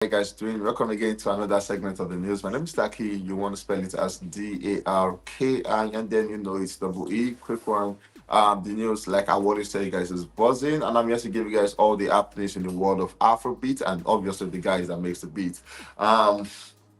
How you guys doing? Welcome again to another segment of the news. My name is Taki. You want to spell it as Darki, and then it's double E. Quick one. The news, like I always tell you guys, is buzzing, and I'm here to give you guys all the happenings in the world of Afrobeat, and obviously the guys that makes the beat. I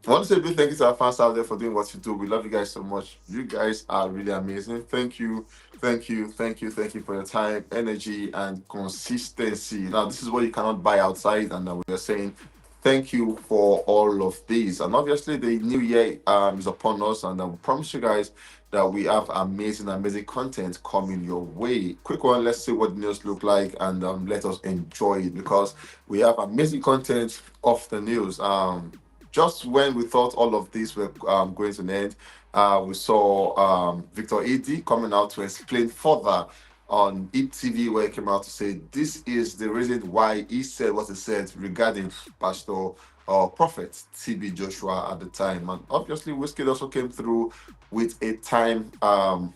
want to say a big thank you to our fans out there for doing what you do. We love you guys so much. You guys are really amazing. Thank you for your time, energy, and consistency. Now, this is what you cannot buy outside, and we are saying thank you for all of these. And obviously, the new year is upon us, and I promise you guys that we have amazing content coming your way. Quick one, let's see what the news look like, and let us enjoy it because we have amazing content off the news. Just when we thought all of these were going to end, we saw Victor AD coming out to explain further on ETV, where he came out to say this is the reason why he said what he said regarding Pastor or Prophet TB Joshua at the time. And obviously, Wizkid also came through with a time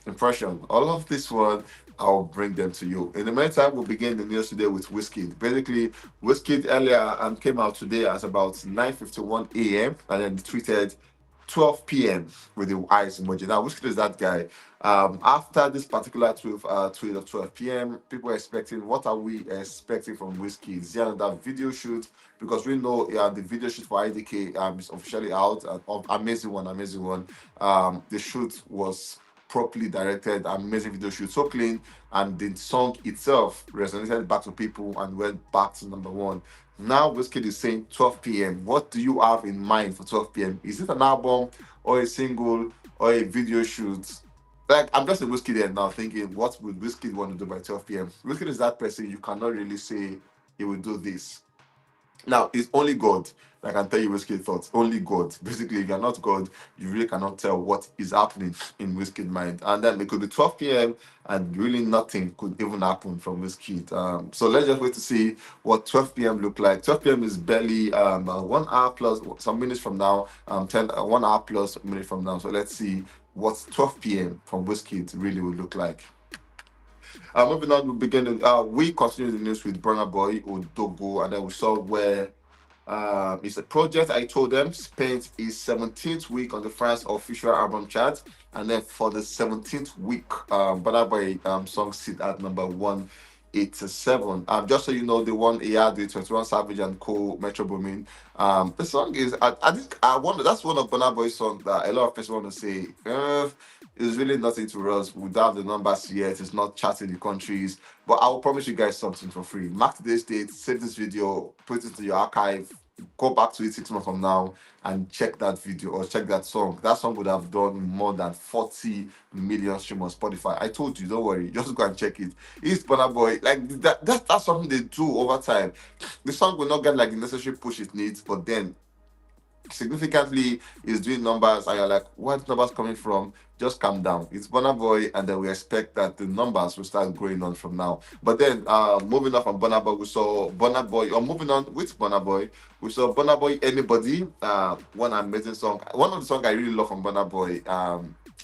impression. All of this one, I'll bring them to you. In the meantime, we'll begin the news today with Wizkid. Basically, Wizkid earlier came out today at about 9:51 a.m. and then tweeted 12 p.m. with the eyes emoji. Now, Wizkid is that guy. After this particular tweet of 12 p.m., people are expecting, what are we expecting from Wizkid? Is there another video shoot? Because we know the video shoot for IDK is officially out. Amazing one. The shoot was properly directed, amazing video shoot, so clean, and the song itself resonated back to people and went back to number one. Now Wizkid is saying 12 p.m. What do you have in mind for 12 p.m.? Is it an album or a single or a video shoot? Like, I'm just a Wizkid here now thinking, what would Wizkid want to do by 12 p.m.? Wizkid is that person you cannot really say he will do this. Now, it's only God that can tell you Wizkid thoughts. Only God. Basically, if you're not God, you really cannot tell what is happening in Wizkid's mind. And then it could be 12 p.m. and really nothing could even happen from Wizkid. So let's just wait to see what 12 p.m. look like. 12 p.m. is barely 1 hour plus some minutes from now. 1 hour plus minute from now. So let's see what 12 p.m. from Wizkid really will look like. Moving on, we continue the news with Burna Boy, Odogo, and then we saw where it's a project I told them spent his 17th week on the France official album chart, and then for the 17th week, Burna Boy song sit at number 187. Just so you know, the one he had with 21 Savage and Co. Metro Boomin. The song is, I think, I wonder, that's one of Burna Boy's songs that a lot of people want to say, it's really nothing to us. We don't have the numbers yet. It's not charting the countries. But I will promise you guys something for free. Mark today's date, save this video, put it into your archive, go back to it 6 months from now and check that video or check that song. That song would have done more than 40 million streams on Spotify. I told you, don't worry. Just go and check it. It's Burna Boy. Like that's something they do over time. The song will not get like the necessary push it needs, but then significantly is doing numbers and you're like, what numbers coming from? Just calm down. It's Burna Boy, and then we expect that the numbers will start growing on from now. But then moving on from Burna Boy, we saw Burna Boy, or moving on with Burna Boy, we saw Burna Boy Anybody, one amazing song. One of the songs I really love from Burna Boy,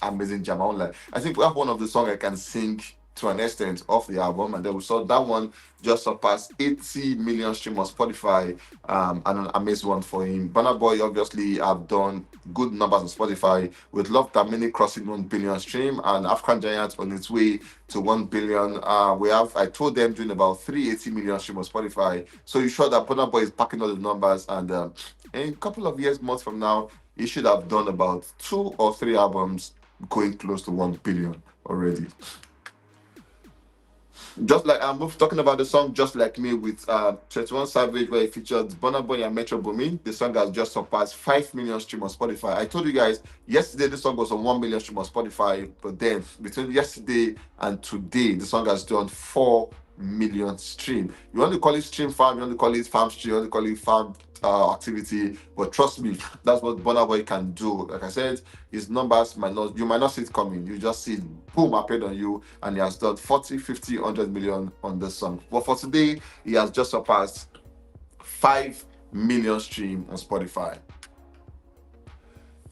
Amazing Jam. I think we have one of the songs I can sing to an extent of the album, and then we saw that one just surpassed 80 million streams on Spotify, and an amazing one for him. Burna Boy obviously have done good numbers on Spotify with Love Damini crossing 1 billion stream and African Giant on its way to 1 billion. I told them doing about 380 million streams on Spotify. So you sure that Burna Boy is packing all the numbers, and in a couple of months from now, he should have done about 2 or 3 albums going close to 1 billion already. Just like I'm talking about the song Just Like Me with 21 Savage, where it featured Burna Boy and Metro Boomin. The song has just surpassed 5 million streams on Spotify. I told you guys yesterday the song was on 1 million streams on Spotify, but then between yesterday and today, the song has done 4 million stream. You want to call it stream farm, you want to call it farm stream, you want to call it farm activity, but trust me, that's what Burna Boy can do. Like I said, his numbers you might not see it coming. You just see it, boom, appeared on you, and he has done 40, 50, 100 million on this song. But for today, he has just surpassed 5 million stream on Spotify.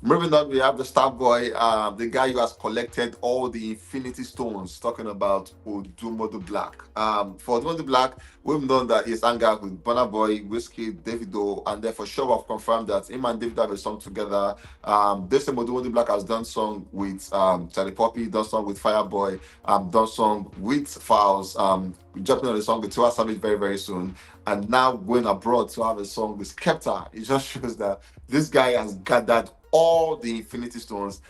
Moving on, we have the star boy, the guy who has collected all the Infinity Stones, talking about OdumoduBlvck. For OdumoduBlvck, we've known that he's hanging out with Burna Boy, Wizkid, Davido, and then for sure I've confirmed that him and Davido have a song together. This time OdumoduBlvck has done song with Charlie Poppy, done song with Fireboy, done song with Files, jumping on the song with Tiwa Savage very, very soon. And now going abroad to have a song with Skepta. It just shows that this guy has gathered all the Infinity Stones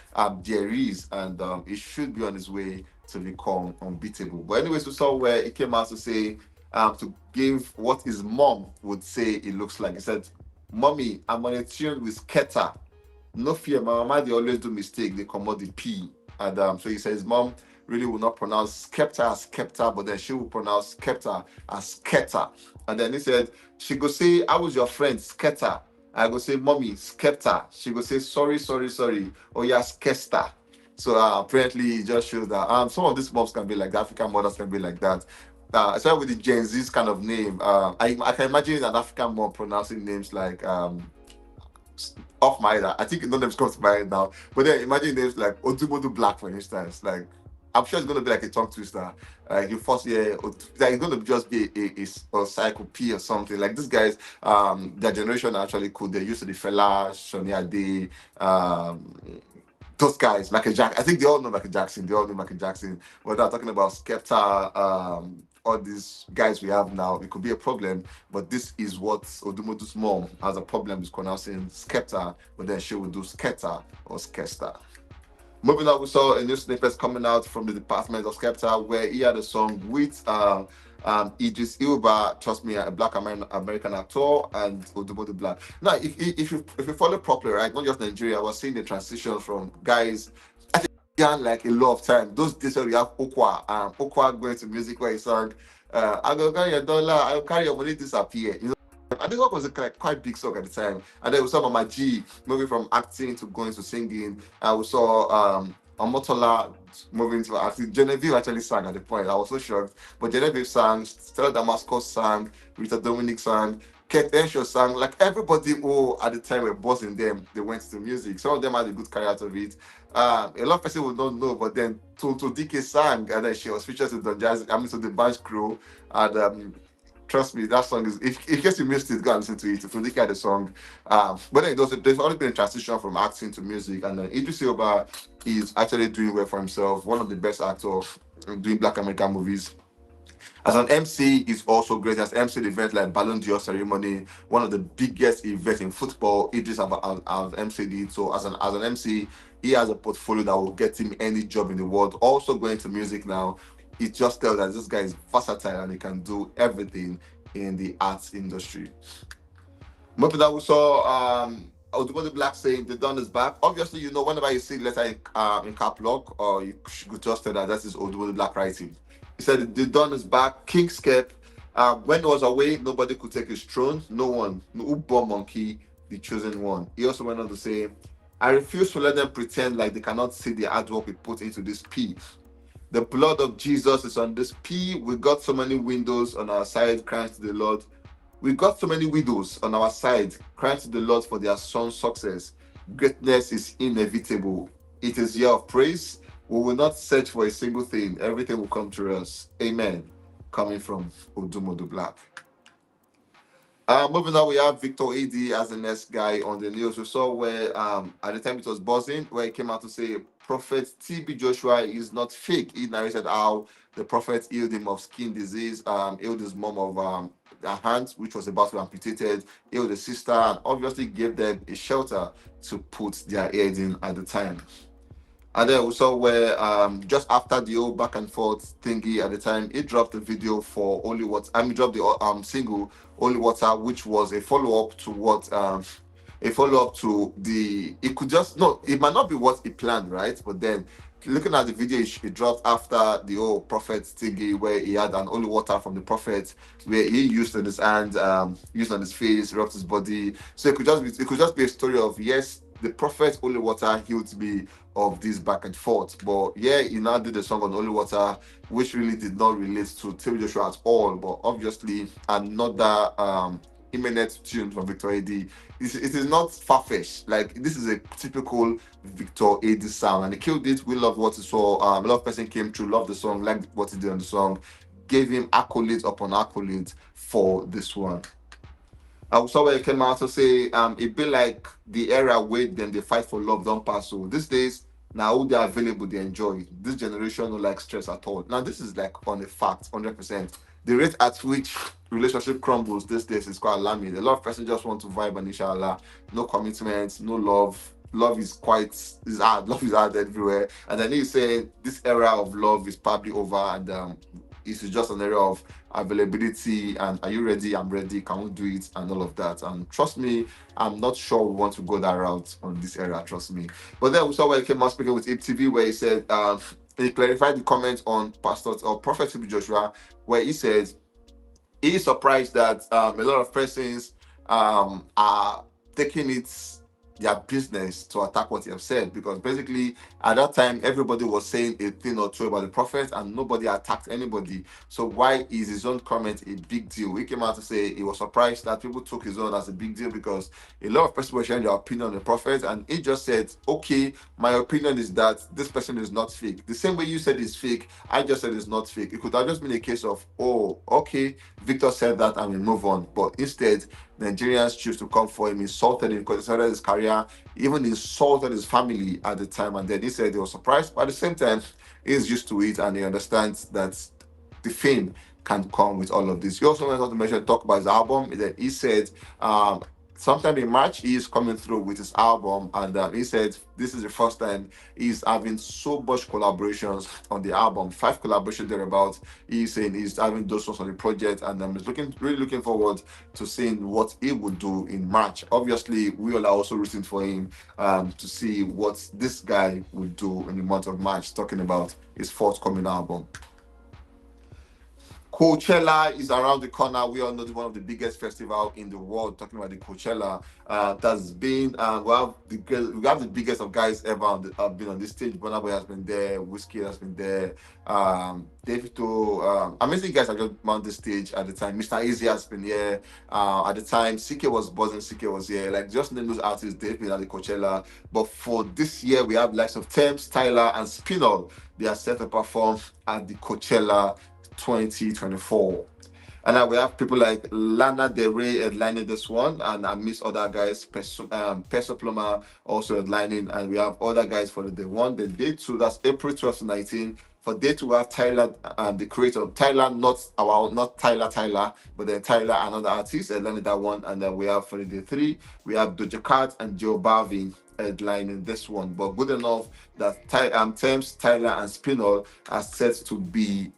there is, and it should be on his way to become unbeatable. But anyways, we saw where he came out to say, to give what his mom would say it looks like. He said, "Mommy, I'm on a tune with Skepta. No fear, my mama, they always do mistake. They come out the P." And so he says, "Mom really will not pronounce Skepta as Skepta, but then she will pronounce Skepta as Skepta." And then he said, she go say, "I was your friend, Skepta." I go say, "Mommy, Skepta." She go say, "Sorry, sorry, sorry. Oh, yeah, Skesta." So apparently, it just shows that some of these moms can be like that. African mothers can be like that. Especially with the Gen Z's kind of name. I can imagine an African mom pronouncing names like off my head. I think none of them comes to my head now. But then imagine names like OdumoduBlvck, for instance. Like, I'm sure it's going to be like a tongue twister. Like your first year, like it's going to just be a cycle P or something. Like these guys, their generation are actually cool. They're used to the Fela, Shawnee Ade, those guys, Michael Jackson. I think they all know Michael Jackson. They all know Michael Jackson. But they're talking about Skepta, all these guys we have now. It could be a problem, but this is what Odumodu's mom has a problem with pronouncing Skepta, but then she will do Skepta or Skesta. Moving on, we saw a new snippet coming out from the department of Skepta where he had a song with Idris Elba, trust me, a black American actor, and OdumoduBlvck. Now, if you follow properly, right, not just Nigeria, I was seeing the transition from guys. I think like a lot of time. Those days where we have Okwa going to music where he sang, "I go carry your dollar, I will carry your money disappear." I think that was a quite big song at the time. And then we saw Mama G moving from acting to going to singing. And we saw Omotola moving to acting. Genevieve actually sang at the point. I was so shocked. But Genevieve sang, Stella Damascus sang, Rita Dominic sang, Kate Henshaw sang. Like everybody who at the time were buzzing them, they went to music. Some of them had a good career out of it. A lot of people would not know, but then to DK sang, and then she was featured to the jazz, to the Bunch Crew, and trust me, that song is. If in case you missed it, go and listen to it. If you look at the song, but then there's always been a transition from acting to music, and then Idris Elba is actually doing well for himself. One of the best actors doing Black American movies. As an MC, he's also great. As MC events like Ballon d'Or ceremony, one of the biggest events in football. Idris have MC'd it. So as an MC, he has a portfolio that will get him any job in the world. Also going to music now, it just tells that this guy is versatile and he can do everything in the arts industry. Moving on, we saw OdumoduBlvck saying the Don is back. Obviously, whenever you see letter in cap lock, or you could just tell that is OdumoduBlvck writing. He said the Don is back. King Skep. When he was away, nobody could take his throne. No one. No born monkey, the chosen one. He also went on to say, "I refuse to let them pretend like they cannot see the hard work we put into this P. The blood of Jesus is on this P. We got so many windows on our side, crying to the Lord. We got so many widows on our side, crying to the Lord for their son's success. Greatness is inevitable. It is year of praise. We will not search for a single thing. Everything will come to us. Amen." Coming from OdumoduBlvck. Moving on, we have Victor AD as the next guy on the news. We saw where at the time it was buzzing, where he came out to say Prophet TB Joshua is not fake. He narrated how the prophet healed him of skin disease, healed his mom of her hand, which was about to be amputated, healed the sister, and obviously gave them a shelter to put their head in at the time. And then we saw where just after the old back and forth thingy at the time, he dropped the video for Only Water. Dropped the single Only Water, which was a follow-up to what it could just no, it might not be what he planned, right? But then looking at the video he dropped after the old prophet thingy where he had an Only Water from the prophet where he used on his hand, used on his face, rubbed his body. So it could just be a story of, yes, the prophet Only Water healed me of this back and forth. But yeah, he now did a song on Only Water, which really did not relate to TB Joshua at all. But obviously, another imminent tune from Victor AD. It is not far-fetched. Like, this is a typical Victor AD sound, and he killed it. We love what he saw. A lot of person came through, loved the song, liked what he did on the song, gave him accolades upon accolades for this one. I saw where it came out to say it be like the era where then they fight for love don't pass. So these days now they're available, they enjoy it. This generation don't like stress at all. Now this is like on a fact, 100%. The rate at which relationship crumbles these days is quite alarming. A lot of persons just want to vibe and inshallah, no commitment, no love. Love is hard. Love is hard everywhere. And then you say this era of love is probably over, and it's just an area of availability and are you ready? I'm ready. Can we do it? And all of that. And trust me, I'm not sure we want to go that route on this era. Trust me. But then we saw where he came out speaking with TV, where he said he clarified the comment on Pastor or Prophet TB Joshua, where he said he's surprised that a lot of persons are taking it their business to attack what you have said, because basically at that time everybody was saying a thing or two about the prophet and nobody attacked anybody. So why is his own comment a big deal? He came out to say he was surprised that people took his own as a big deal, because a lot of people were sharing their opinion on the prophet, and he just said, okay, my opinion is that this person is not fake. The same way you said it's fake, I just said it's not fake. It could have just been a case of, oh, okay, Victor said that and we move on. But instead, Nigerians choose to come for him, insulted him because he started his career, even insulted his family at the time. And then he said he was surprised, but at the same time, he's used to it and he understands that the fame can come with all of this. He also went on to mention, talk about his album. Then he said, sometime in March, he is coming through with his album, and he said this is the first time he's having so much collaborations on the album, 5 collaborations thereabouts. He's saying he's having those ones on the project, and I'm really looking forward to seeing what he would do in March. Obviously, we all are also rooting for him to see what this guy would do in the month of March, talking about his forthcoming album. Coachella is around the corner. We all know one of the biggest festival in the world. Talking about the Coachella, that's been we have the biggest of guys ever have been on this stage. Burna Boy has been there. Wizkid has been there. Davido, amazing guys have just on the stage at the time. Mr. Easy has been here. At the time, CK was buzzing. CK was here. Like, just name those artists, they've been at the Coachella. But for this year, we have likes of Thames, Tyler, and Spinall. They are set to perform at the Coachella 2024. And now we have people like Lana Del Rey headlining this one, and I miss other guys, Peso Pluma also headlining, and we have other guys for the day one. The day two, that's April 12th to 19. For day two, we have Tyler, the creator of Tyler, not Tyler, but then Tyler, another artist, headlining that one. And then we have for the day three, we have Doja Cat and Joe Balvin headlining this one. But good enough that Thames, Tyler, and Spinall are set to be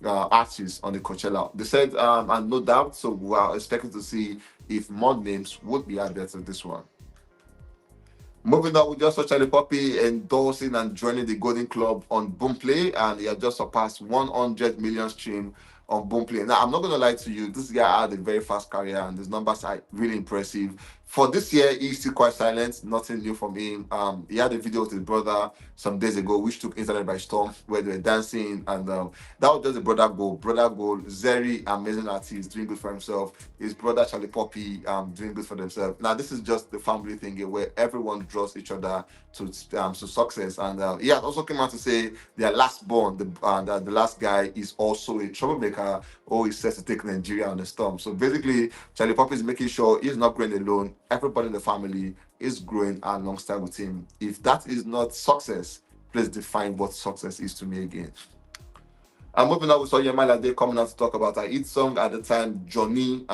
artists on the Coachella. They said, and no doubt, so we are expecting to see if more names would be added to this one. Moving on, we just saw Charlie Poppy endorsing and joining the Golden Club on Boomplay, and he had just surpassed 100 million stream on Boomplay. Now, I'm not going to lie to you, this guy had a very fast career, and his numbers are really impressive. For this year, he's still quite silent, nothing new from him. He had a video with his brother some days ago, which took internet by storm, where they were dancing, and that was just the brother goal. Brother goal, very amazing artist, doing good for himself. His brother Charlie Poppy doing good for themselves. Now, this is just the family thing where everyone draws each other to success. And he has also come out to say their last born, the last guy, is also a troublemaker, or he's set to take Nigeria on the storm. So basically, Charlie Poppy is making sure he's not growing alone. Everybody in the family is growing alongside with him. If that is not success, please define what success is to me again. And moving on, we saw Yemi Alade coming out to talk about her hit song at the time, Johnny.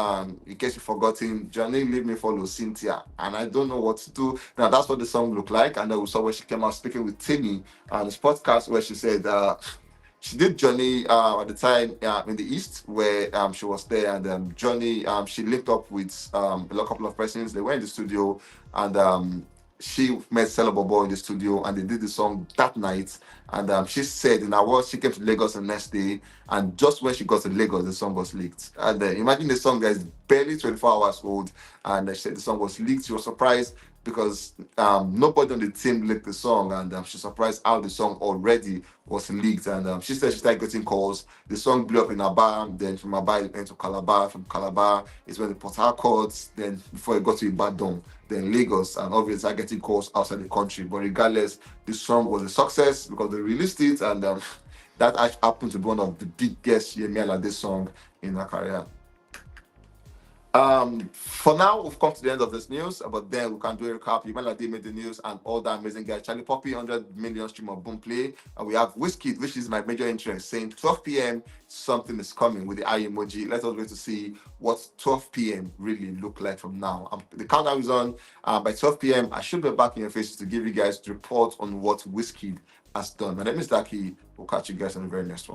In case you forgot him, Johnny, Leave Me Follow Cynthia. And I don't know what to do. Now, that's what the song looked like. And then we saw where she came out speaking with Timmy on this podcast, where she said she did Johnny at the time in the East, where she was there. And Johnny, she linked up with a couple of persons. They were in the studio, and she met Bobo in the studio, and they did the song that night. And she said in her words, she came to Lagos the next day, and just when she got to Lagos, the song was leaked. And imagine the song, guys, barely 24 hours old, and she said the song was leaked. She was surprised because nobody on the team leaked the song, and she's surprised how the song already was leaked. And she said she started getting calls. The song blew up in Aba, then from Aba it went to Calabar. From Calabar it went to Port Harcourt. Then before it got to Ibadan, then Lagos, and obviously getting calls outside the country. But regardless, the song was a success because they released it, and that actually happened to be one of the biggest Yemi Alade song in her career. For now, we've come to the end of this news, but then we can do a recap. Alade made the news, and all that amazing guys. Charlie Poppy, 100 million stream of boom play, and we have Wizkid, which is my major interest, saying 12 p.m. something is coming with the eye emoji. Let us wait to see what 12 p.m. really look like from now. The countdown is on. By 12 p.m., I should be back in your faces to give you guys the report on what Wizkid has done. My name is Daki. We'll catch you guys on the very next one.